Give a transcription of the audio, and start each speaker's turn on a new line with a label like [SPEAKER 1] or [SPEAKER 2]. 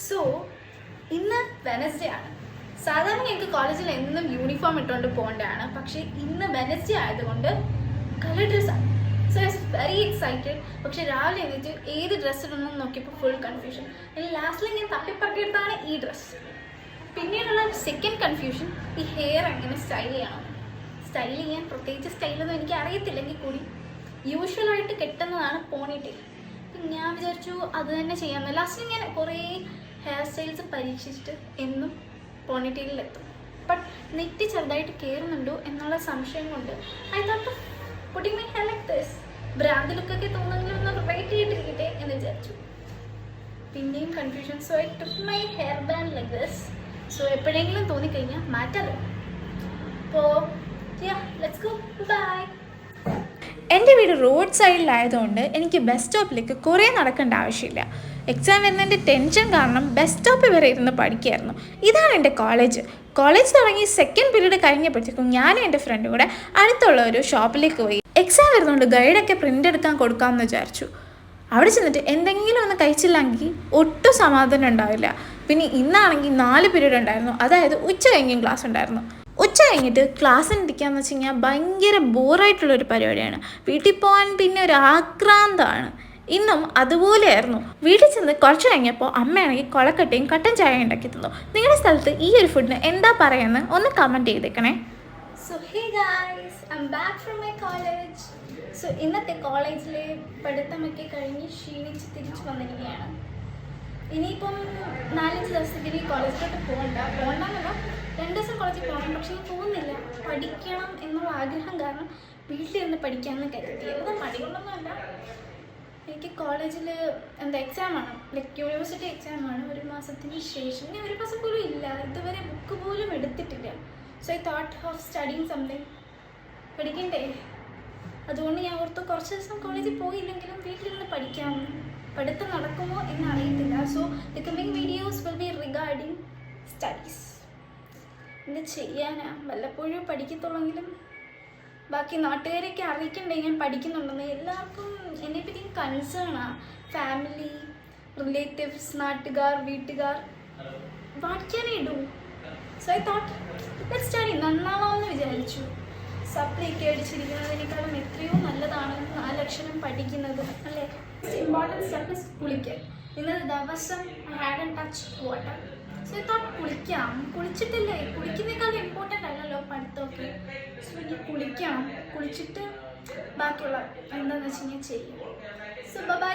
[SPEAKER 1] So ഇന്ന് Wednesday ആണ്. സാധാരണ ഞങ്ങൾക്ക് കോളേജിൽ എന്നും യൂണിഫോം ഇട്ടുകൊണ്ട് പോകേണ്ടതാണ്. പക്ഷേ ഇന്ന് വെനസ്ഡേ ആയതുകൊണ്ട് കളർ ഡ്രസ്സാണ്. So I was very excited. പക്ഷെ രാവിലെ എഴുന്നേറ്റ് ഏത് ഡ്രസ്സ് ഇടണമെന്ന് നോക്കിയപ്പോൾ ഫുൾ കൺഫ്യൂഷൻ. ലാസ്റ്റിൽ ഞാൻ തപ്പിപ്പറക്കിയെടുത്താണ് ഈ ഡ്രസ്സ്. പിന്നീടുള്ള സെക്കൻഡ് കൺഫ്യൂഷൻ, ഈ ഹെയർ എങ്ങനെ സ്റ്റൈൽ ചെയ്യണം. സ്റ്റൈൽ ചെയ്യാൻ പ്രത്യേകിച്ച് സ്റ്റൈലൊന്നും എനിക്ക് അറിയത്തില്ലെങ്കിൽ കൂടി യൂഷ്വലായിട്ട് കെട്ടുന്നതാണ് പോണിറ്റെയിൽ. ഞാൻ വിചാരിച്ചു അത് തന്നെ ചെയ്യാമെന്ന്. ലാസ്റ്റിൽ ഞാൻ കുറേ ഹെയർ സ്റ്റൈൽസ് പരീക്ഷിച്ചിട്ട് എന്നും പോണിറ്റെയിലെത്തും. ബട്ട് നെറ്റ് ചെറുതായിട്ട് കയറുന്നുണ്ടോ എന്നുള്ള സംശയം കൊണ്ട് I thought putting my hair like this. Brand ലുക്കൊക്കെ തോന്നുന്നെങ്കിലും ഒന്ന് വെറൈറ്റി ആയിട്ടിരിക്കട്ടെ എന്ന് വിചാരിച്ചു. പിന്നെയും confusion. So I took my hair band like this. So എപ്പോഴെങ്കിലും തോന്നിക്കഴിഞ്ഞാൽ മാറ്റാലോ. അപ്പോൾ ലെറ്റ്സ് ഗോ, ബൈ.
[SPEAKER 2] എൻ്റെ വീട് റോഡ് സൈഡിലായതുകൊണ്ട് എനിക്ക് ബസ് സ്റ്റോപ്പിലേക്ക് കുറേ നടക്കേണ്ട ആവശ്യമില്ല. എക്സാം വരുന്നതിൻ്റെ ടെൻഷൻ കാരണം ബസ് സ്റ്റോപ്പിൽ വരെ ഇരുന്ന് പഠിക്കുകയായിരുന്നു. ഇതാണ് എൻ്റെ കോളേജ് തുടങ്ങി സെക്കൻഡ് പീരീഡ് കഴിഞ്ഞപ്പോഴത്തേക്കും ഞാനും എൻ്റെ ഫ്രണ്ടും കൂടെ അടുത്തുള്ള ഒരു ഷോപ്പിലേക്ക് പോയി. എക്സാം വരുന്നതുകൊണ്ട് ഗൈഡൊക്കെ പ്രിൻ്റ് എടുക്കാൻ കൊടുക്കാമെന്ന് വിചാരിച്ചു. അവിടെ ചെന്നിട്ട് എന്തെങ്കിലും ഒന്ന് കഴിച്ചില്ലെങ്കിൽ ഒട്ടും സമാധാനം ഉണ്ടാവില്ല. പിന്നെ ഇന്നാണെങ്കിൽ 4 പീരീഡ് ഉണ്ടായിരുന്നു. അതായത് ഉച്ച കഴിഞ്ഞും ക്ലാസ് ഉണ്ടായിരുന്നു. ഉച്ച കഴിഞ്ഞിട്ട് ക്ലാസ്സിന് ഇരിക്കാമെന്ന് വെച്ച് കഴിഞ്ഞാൽ ഭയങ്കര ബോറായിട്ടുള്ളൊരു പരിപാടിയാണ്. വീട്ടിൽ പോകാൻ പിന്നെ ഒരു ആക്രാന്തമാണ്. ഇന്നും അതുപോലെയായിരുന്നു. വീട്ടിൽ ചെന്ന് കുറച്ച് കഴിഞ്ഞപ്പോൾ അമ്മയാണെങ്കിൽ കൊളക്കട്ടയും കട്ടൻ ചായ ഉണ്ടാക്കി തന്നു. നിങ്ങളുടെ സ്ഥലത്ത് ഈ ഒരു ഫുഡിന് എന്താ പറയുന്നത് ഒന്ന് കമൻറ്റ് ചെയ്തേക്കണേ.
[SPEAKER 1] So hey guys, I am back from my college. സോ ഇന്നത്തെ കോളേജിലെ പഠിത്തമൊക്കെ കഴിഞ്ഞ് ക്ഷീണിച്ച് തിരിച്ചു വന്നിരിക്കുകയാണ്. ഇനിയിപ്പം 4-5 ദിവസത്തേക്ക് കോളേജിലോട്ട് പോകണ്ടെന്നല്ല, 2 ദിവസം കോളേജിൽ പോകണം. പക്ഷെ ഞാൻ പോകുന്നില്ല. പഠിക്കണം എന്നുള്ള ആഗ്രഹം കാരണം വീട്ടിലിരുന്ന് പഠിക്കാമെന്ന് കരുതി. അത് മടികൊണ്ടൊന്നുമല്ല. എനിക്ക് കോളേജിൽ എക്സാമാണ്, ലൈക്ക് യൂണിവേഴ്സിറ്റി എക്സാമാണ് 1 മാസത്തിന് ശേഷം. ഞാൻ 1 മാസം പോലും ഇല്ല, ഇതുവരെ ബുക്ക് പോലും എടുത്തിട്ടില്ല. So I thought of studying something. പഠിക്കണ്ടേ? അതുകൊണ്ട് ഞാൻ ഓർത്തു കുറച്ച് ദിവസം കോളേജിൽ പോയില്ലെങ്കിലും വീട്ടിലിരുന്ന് പഠിക്കാം. പഠിത്തം നടക്കുമോ എന്ന് അറിയത്തില്ല. So the coming videos will be regarding studies. എന്ത് ചെയ്യാനാ, വല്ലപ്പോഴും പഠിക്കത്തുള്ളെങ്കിലും ബാക്കി നാട്ടുകാരെയൊക്കെ അറിയിക്കണ്ടേ ഞാൻ പഠിക്കുന്നുണ്ടെന്ന്. എല്ലാവർക്കും എന്നെപ്പറ്റി കൺസേണാണ്. ഫാമിലി, റിലേറ്റീവ്സ്, നാട്ടുകാർ, വീട്ടുകാർ. What can I do? So I thought let's study. നന്നാവാമെന്ന് വിചാരിച്ചു. സപ്ലിയൊക്കെ അടിച്ചിരിക്കുന്നതിനേക്കാളും എത്രയോ നല്ലതാണ് 4 അക്ഷരം പഠിക്കുന്നത്, അല്ലേ? ഇമ്പോർട്ടൻറ്റ് സ്റ്റെപ്പ് ഇസ് കുളിക്കൽ. ഇന്നത്തെ ദിവസം I had touch water. So I thought കുളിക്കാം. കുളിച്ചിട്ടില്ലേ? കുളിക്കുന്നേക്കാളും ഇമ്പോർട്ടൻ്റ് അല്ലല്ലോ പഠിത്തമൊക്കെ. സോ എനിക്ക് കുളിക്കണം. കുളിച്ചിട്ട് ബാക്കിയുള്ള എന്താണെന്ന് വെച്ച് കഴിഞ്ഞാൽ ചെയ്യും. So by.